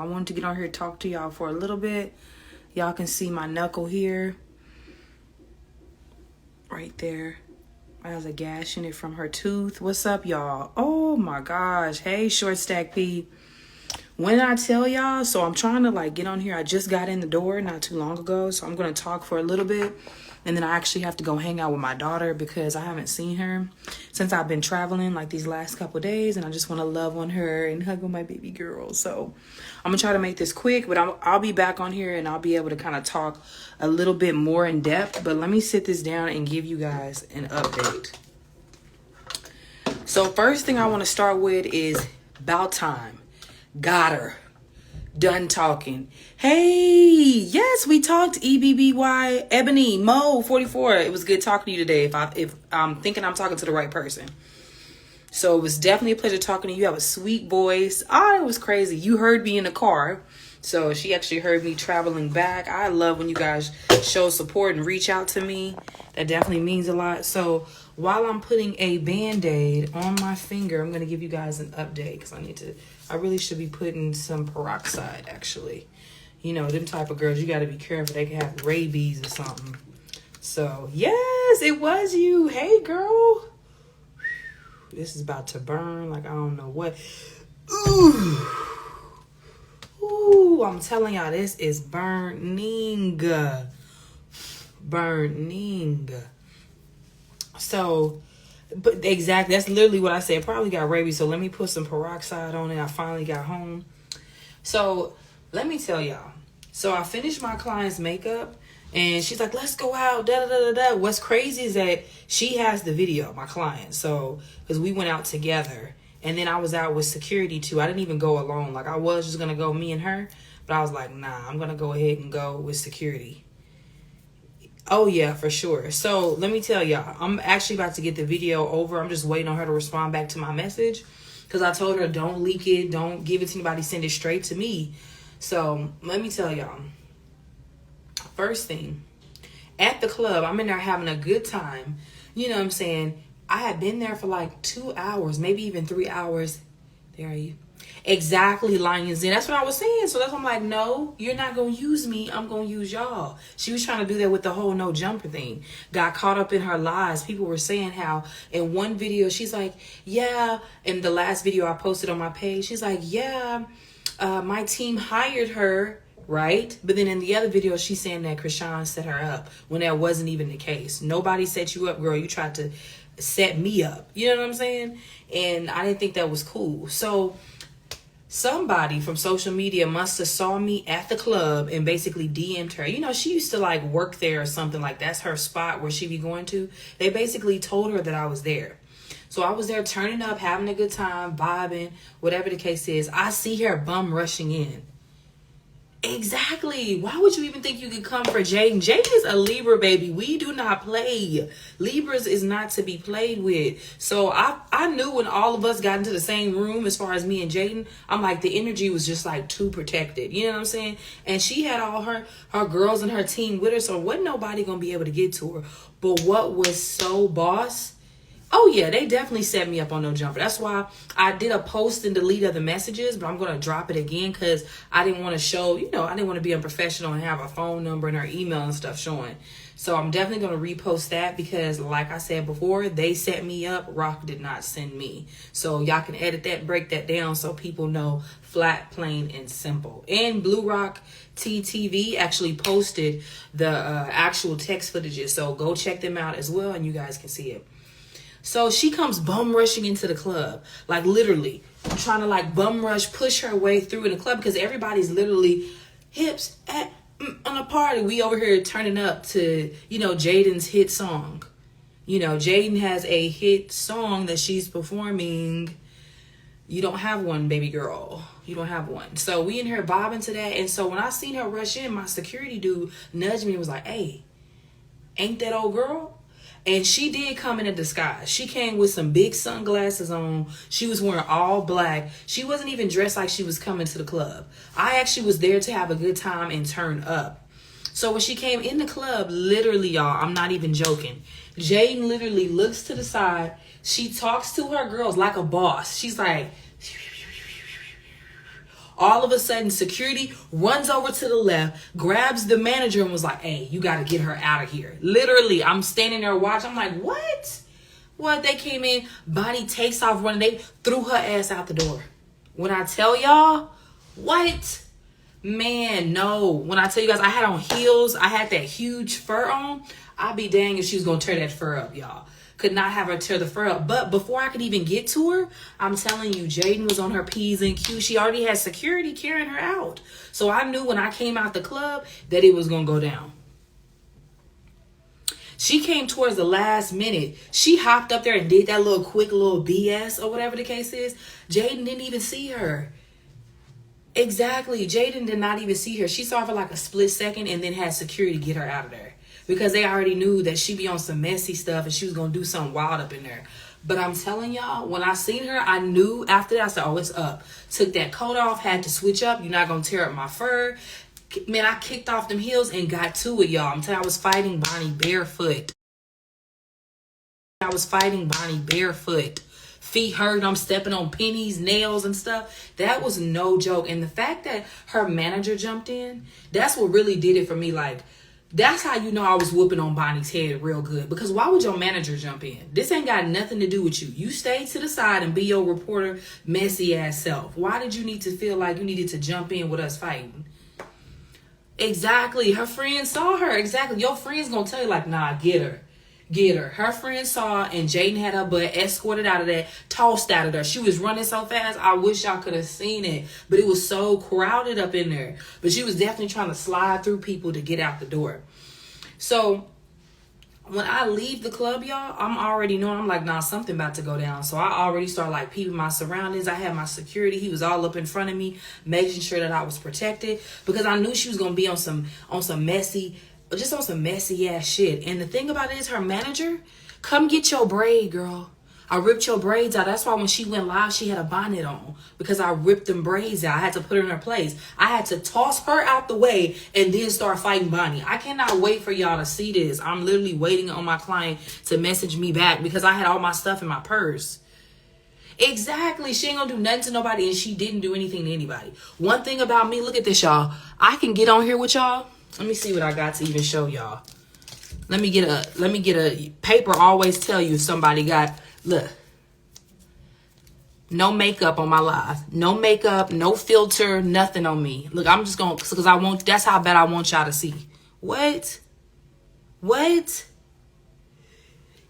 wanted to get on here and talk to y'all for a little bit. Y'all can see my knuckle here. Right there. It has a gash in it from her tooth. What's up, y'all? Oh my gosh. Hey, Short Stack P. When I tell y'all, so I'm trying to like get on here. I just got in the door not too long ago. So I'm going to talk for a little bit. And then I actually have to go hang out with my daughter because I haven't seen her since I've been traveling like these last couple days. And I just want to love on her and hug on my baby girl. So I'm going to try to make this quick, but I'll be back on here and I'll be able to kind of talk a little bit more in depth. But let me sit this down and give you guys an update. So first thing I want to start with is about time. Got her. Done talking. Hey, yes, we talked. EBBY Ebony Mo 44. It was good talking to you today. If I'm thinking I'm talking to the right person. So it was definitely a pleasure talking to you. You have a sweet voice. It was crazy. You heard me in the car. So she actually heard me traveling back. I love when you guys show support and reach out to me. That definitely means a lot. So while I'm putting a Band-Aid on my finger, I'm going to give you guys an update because I really should be putting some peroxide, actually. You know, them type of girls, you got to be careful. They can have rabies or something. So, yes, it was you. Hey, girl. This is about to burn like I don't know what. Ooh, I'm telling y'all, this is burning. Burning. So, but exactly, that's literally what I said. Probably got rabies, so let me put some peroxide on it. I finally got home. So, let me tell y'all. So, I finished my client's makeup, and she's like, let's go out, da-da-da-da-da. What's crazy is that she has the video, my client. So, because we went out together, and then I was out with security, too. I didn't even go alone. Like, I was just going to go me and her, but I was like, nah, I'm going to go ahead and go with security. Oh, yeah, for sure. So let me tell y'all, I'm actually about to get the video over. I'm just waiting on her to respond back to my message because I told her don't leak it. Don't give it to anybody. Send it straight to me. So let me tell y'all. First thing, at the club, I'm in there having a good time. You know what I'm saying? I had been there for like 2 hours, maybe even 3 hours. There are you. Exactly, Lions Den. That's what I was saying. So that's why I'm like, no, you're not going to use me. I'm going to use y'all. She was trying to do that with the whole no jumper thing. Got caught up in her lies. People were saying how in one video, she's like, yeah. In the last video I posted on my page, she's like, yeah, my team hired her. Right. But then in the other video, she's saying that Krishan set her up when that wasn't even the case. Nobody set you up, girl. You tried to set me up. You know what I'm saying? And I didn't think that was cool. So somebody from social media must have saw me at the club and basically DM'd her. You know, she used to like work there or something, like that's her spot where she be going to. They basically told her that I was there. So I was there turning up, having a good time, vibing, whatever the case is. I see her bum rushing in. Exactly. Why would you even think you could come for Jaden? Jaden is a Libra, baby. We do not play. Libras is not to be played with. So I knew when all of us got into the same room, as far as me and Jaden, I'm like, the energy was just like too protected. You know what I'm saying? And she had all her girls and her team with her, so wasn't nobody gonna be able to get to her. But what was so boss? Oh, yeah, they definitely set me up on no jumper. That's why I did a post and delete of the messages, but I'm going to drop it again because I didn't want to show, you know, I didn't want to be unprofessional and have a phone number and her email and stuff showing. So I'm definitely going to repost that because, like I said before, they set me up. Rock did not send me. So y'all can edit that, break that down so people know flat, plain, and simple. And Blue Rock TTV actually posted the actual text footages. So go check them out as well and you guys can see it. So she comes bum rushing into the club, like literally trying to like bum rush, push her way through in the club because everybody's literally hips on a party. We over here turning up to, you know, Jaden's hit song. You know, Jaden has a hit song that she's performing. You don't have one, baby girl. You don't have one. So we in here bobbing to that. And so when I seen her rush in, my security dude nudged me and was like, hey, ain't that old girl? And she did come in a disguise. She came with some big sunglasses on. She was wearing all black. She wasn't even dressed like she was coming to the club. I actually was there to have a good time and turn up. So when she came in the club, literally, y'all, I'm not even joking. Jaden literally looks to the side. She talks to her girls like a boss. She's like, All of a sudden, security runs over to the left, grabs the manager and was like, hey, you got to get her out of here. Literally, I'm standing there watching. I'm like, what? What? They came in, Bonnie takes off running. They threw her ass out the door. When I tell y'all, what? Man, no. When I tell you guys, I had on heels. I had that huge fur on. I'd be dang if she was going to tear that fur up, y'all. Could not have her tear the fur up. But before I could even get to her, I'm telling you, Jaden was on her P's and Q's. She already had security carrying her out. So I knew when I came out the club that it was going to go down. She came towards the last minute. She hopped up there and did that little quick little BS or whatever the case is. Jaden didn't even see her. Exactly. Jaden did not even see her. She saw her for like a split second and then had security get her out of there. Because they already knew that she be on some messy stuff and she was going to do something wild up in there. But I'm telling y'all, when I seen her, I knew after that, I said, oh, it's up. Took that coat off, had to switch up. You're not going to tear up my fur. Man, I kicked off them heels and got to it, y'all. I'm telling you, I was fighting Bonnie barefoot. Feet hurt, I'm stepping on pennies, nails and stuff. That was no joke. And the fact that her manager jumped in, that's what really did it for me. Like, that's how you know I was whooping on Bonnie's head real good. Because why would your manager jump in? This ain't got nothing to do with you. You stay to the side and be your reporter messy ass self. Why did you need to feel like you needed to jump in with us fighting? Exactly. Her friends saw her. Exactly. Your friends gonna tell you like, nah, get her. Get her. Her friend saw, and Jaden had her butt escorted out of that, tossed out of there. She was running so fast, I wish y'all could have seen it. But it was so crowded up in there. But she was definitely trying to slide through people to get out the door. So when I leave the club, y'all, I'm already knowing, I'm like, nah, something about to go down. So I already start like peeping my surroundings. I had my security. He was all up in front of me, making sure that I was protected. Because I knew she was going to be on some messy, just on some messy ass shit. And the thing about it is, her manager, come get your braid, girl. I ripped your braids out. That's why when she went live, she had a bonnet on. Because I ripped them braids out. I had to put her in her place. I had to toss her out the way and then start fighting Bonnie. I cannot wait for y'all to see this. I'm literally waiting on my client to message me back because I had all my stuff in my purse. Exactly. She ain't gonna do nothing to nobody, and she didn't do anything to anybody. One thing about me, look at this, y'all. I can get on here with y'all. Let me see what I got to even show y'all. Let me get a paper. Always tell you if somebody got, look, no makeup on my live. No makeup, no filter, nothing on me. Look, I'm just going, because that's how bad I want y'all to see. What?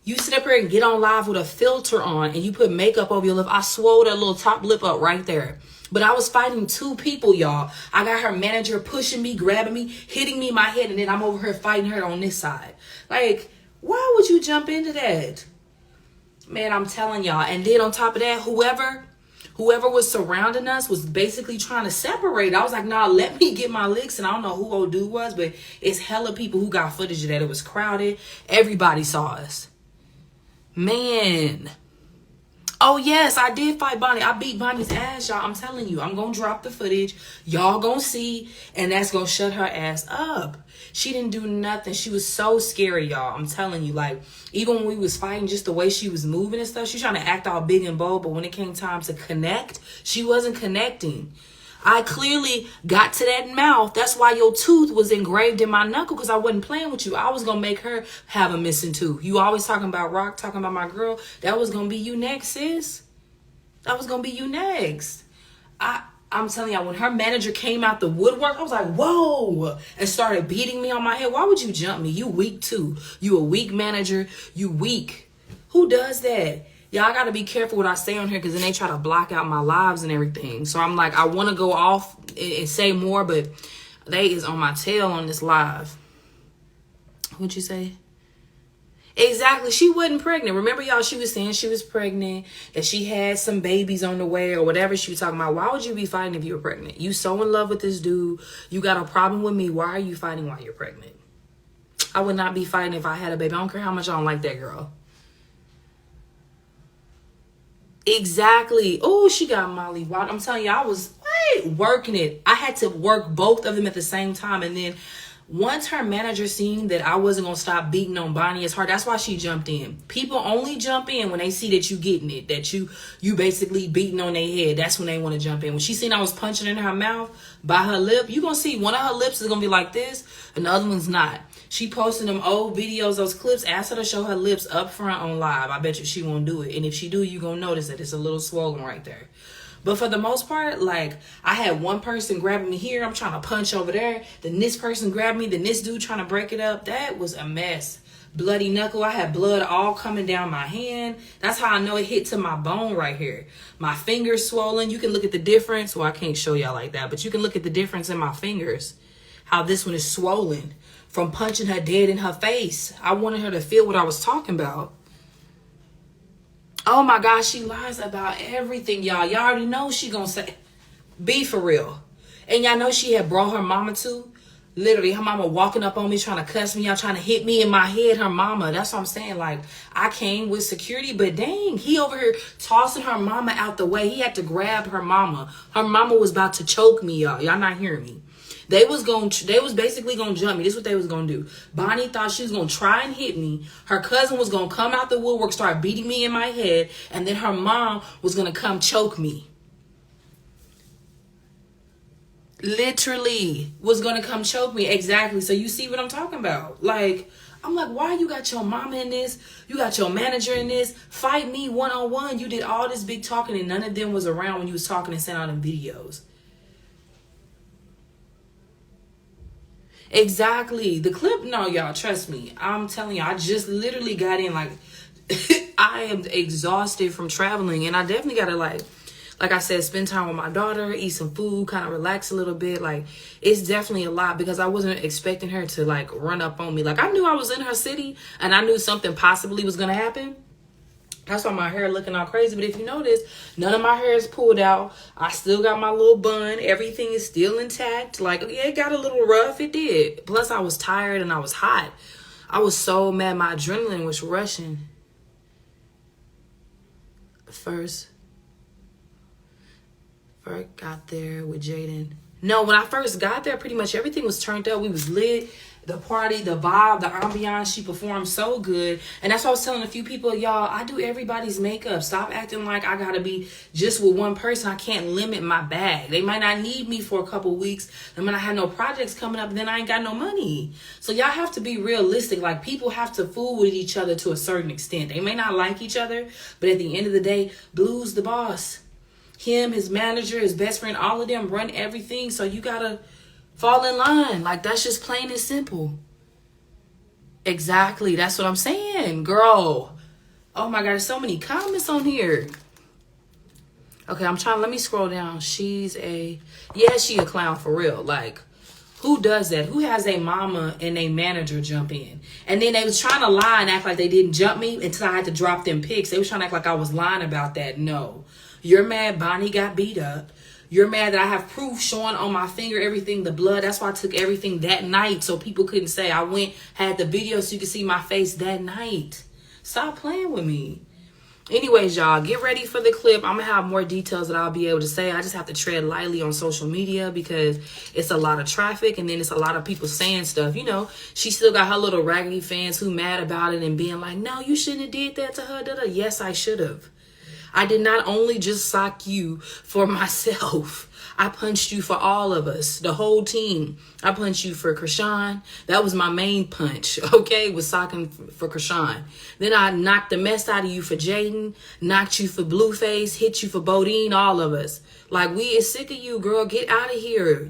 You sit up here and get on live with a filter on and you put makeup over your lip. I swole that little top lip up right there. But I was fighting two people, y'all. I got her manager pushing me, grabbing me, hitting me in my head, and then I'm over here fighting her on this side. Like, why would you jump into that? Man, I'm telling y'all. And then on top of that, whoever was surrounding us was basically trying to separate. I was like, nah, let me get my licks. And I don't know who old dude was, but it's hella people who got footage of that. It was crowded. Everybody saw us. Man. Oh, yes, I did fight Bonnie. I beat Bonnie's ass, y'all. I'm telling you, I'm going to drop the footage. Y'all going to see, and that's going to shut her ass up. She didn't do nothing. She was so scary, y'all. I'm telling you, like, even when we was fighting, just the way she was moving and stuff, she was trying to act all big and bold, but when it came time to connect, she wasn't connecting. I clearly got to that mouth. That's why your tooth was engraved in my knuckle, because I wasn't playing with you. I was going to make her have a missing tooth. You always talking about Rock, talking about my girl. That was going to be you next, sis. That was going to be you next. I'm telling y'all, when her manager came out the woodwork, I was like, whoa, and started beating me on my head. Why would you jump me? You weak too. You a weak manager. You weak. Who does that? Y'all got to be careful what I say on here, because then they try to block out my lives and everything. So I'm like, I want to go off and say more, but they is on my tail on this live. What'd you say? Exactly. She wasn't pregnant. Remember, y'all, she was saying she was pregnant, that she had some babies on the way or whatever she was talking about. Why would you be fighting if you were pregnant? You so in love with this dude. You got a problem with me. Why are you fighting while you're pregnant? I would not be fighting if I had a baby. I don't care how much I don't like that girl. Exactly. Oh, she got Molly Wild. I'm telling you, I was working it. I had to work both of them at the same time. And then Once her manager seen that I wasn't gonna stop beating on Bonnie as hard, that's why she jumped in. People only jump in when they see that you getting it, that you basically beating on their head. That's when they want to jump in. When she seen I was punching in her mouth by her lip, you gonna see one of her lips is gonna be like this and the other one's not. She posted them old videos, those clips. Ask her to show her lips up front on live. I bet you she won't do it. And if she do, you gonna notice that it's a little swollen right there. But for the most part, like, I had one person grabbing me here. I'm trying to punch over there. Then this person grabbed me. Then this dude trying to break it up. That was a mess. Bloody knuckle. I had blood all coming down my hand. That's how I know it hit to my bone right here. My fingers swollen. You can look at the difference. Well, I can't show y'all like that. But you can look at the difference in my fingers. How this one is swollen from punching her dead in her face. I wanted her to feel what I was talking about. Oh my gosh, she lies about everything, y'all. Y'all already know she gonna say, be for real. And y'all know she had brought her mama too. Literally, her mama walking up on me, trying to cuss me out, trying to hit me in my head, her mama. That's what I'm saying. Like, I came with security, but dang, he over here tossing her mama out the way. He had to grab her mama. Her mama was about to choke me, y'all. Y'all not hearing me. They was basically gonna jump me. This is what they was gonna do. Bonnie thought she was gonna try and hit me. Her cousin was gonna come out the woodwork, start beating me in my head, and then her mom was gonna come choke me. Literally was gonna come choke me. Exactly. So you see what I'm talking about? Like, I'm like, why you got your mama in this? You got your manager in this? Fight me one-on-one. You did all this big talking and none of them was around when you was talking and sent out them videos. Exactly. The clip, no, y'all, trust me. I'm telling you, I just literally got in, like, I am exhausted from traveling. And I definitely got to, like I said, spend time with my daughter, eat some food, kind of relax a little bit. Like, it's definitely a lot because I wasn't expecting her to, like, run up on me. Like, I knew I was in her city and I knew something possibly was going to happen. That's why my hair looking all crazy. But if you notice, none of my hair is pulled out. I still got my little bun. Everything is still intact. Like, yeah, it got a little rough. It did. Plus, I was tired and I was hot. I was so mad. My adrenaline was rushing. First got there with Jaden. No, when I first got there, pretty much everything was turned up. We was lit. The party, the vibe, the ambiance, she performed so good. And that's what I was telling a few people, y'all, I do everybody's makeup. Stop acting like I gotta be just with one person. I can't limit my bag. They might not need me for a couple weeks. And when I have no projects coming up, then I ain't got no money. So y'all have to be realistic. Like, people have to fool with each other to a certain extent. They may not like each other, but at the end of the day, Blue's the boss. Him, his manager, his best friend, all of them run everything. So you gotta fall in line. Like, that's just plain and simple. Exactly. That's what I'm saying, girl. Oh my God, there's so many comments on here. Okay, let me scroll down. She a clown for real. Like, who does that? Who has a mama and a manager jump in? And then they was trying to lie and act like they didn't jump me until I had to drop them pics. They was trying to act like I was lying about that. No. You're mad Bonnie got beat up. You're mad that I have proof showing on my finger, everything, the blood. That's why I took everything that night so people couldn't say I had the video so you could see my face that night. Stop playing with me. Anyways, y'all, get ready for the clip. I'm going to have more details that I'll be able to say. I just have to tread lightly on social media because it's a lot of traffic and then it's a lot of people saying stuff. You know, she still got her little raggedy fans who mad about it and being like, no, you shouldn't have did that to her. Da-da. Yes, I should have. I did not only just sock you for myself. I punched you for all of us, the whole team. I punched you for Krishan. That was my main punch, okay, was socking for Krishan. Then I knocked the mess out of you for Jaden, knocked you for Blueface, hit you for Bodine, all of us. Like, we is sick of you, girl. Get out of here.